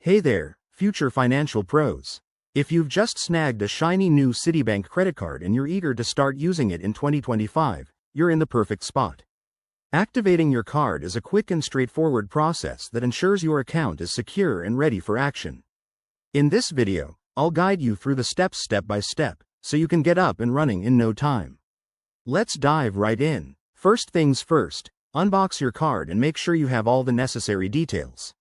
Hey there, future financial pros. If you've just snagged a shiny new Citibank credit card and you're eager to start using it in 2025, you're in the perfect spot. Activating your card is a quick and straightforward process that ensures your account is secure and ready for action. In this video, I'll guide you through the steps step by step, so you can get up and running in no time. Let's dive right in. First things first, unbox your card and make sure you have all the necessary details.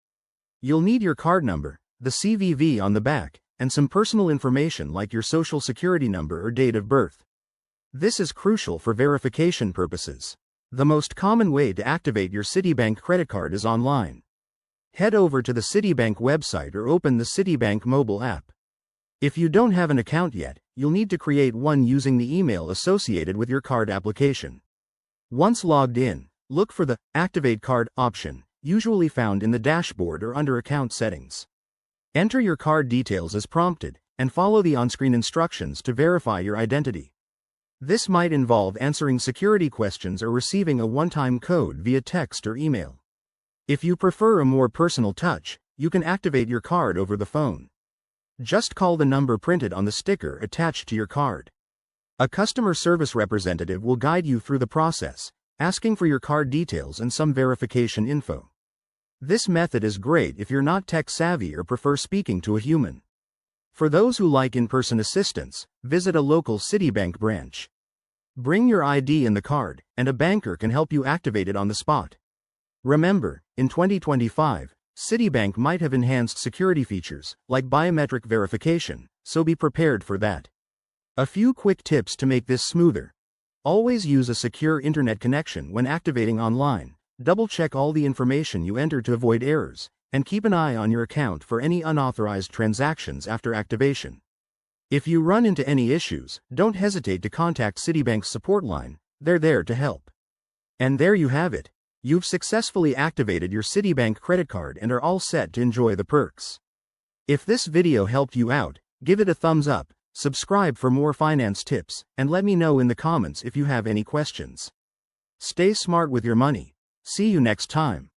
You'll need your card number, the CVV on the back, and some personal information like your social security number or date of birth. This is crucial for verification purposes. The most common way to activate your Citibank credit card is online. Head over to the Citibank website or open the Citibank mobile app. If you don't have an account yet, you'll need to create one using the email associated with your card application. Once logged in, look for the Activate Card option, usually found in the dashboard or under Account Settings. Enter your card details as prompted, and follow the on-screen instructions to verify your identity. This might involve answering security questions or receiving a one-time code via text or email. If you prefer a more personal touch, you can activate your card over the phone. Just call the number printed on the sticker attached to your card. A customer service representative will guide you through the process, asking for your card details and some verification info. This method is great if you're not tech-savvy or prefer speaking to a human. For those who like in-person assistance, visit a local Citibank branch. Bring your ID in the card, and a banker can help you activate it on the spot. Remember, in 2025, Citibank might have enhanced security features, like biometric verification, so be prepared for that. A few quick tips to make this smoother. Always use a secure internet connection when activating online. Double-check all the information you enter to avoid errors, and keep an eye on your account for any unauthorized transactions after activation. If you run into any issues, don't hesitate to contact Citibank's support line, they're there to help. And there you have it. You've successfully activated your Citibank credit card and are all set to enjoy the perks. If this video helped you out, give it a thumbs up, subscribe for more finance tips, and let me know in the comments if you have any questions. Stay smart with your money. See you next time.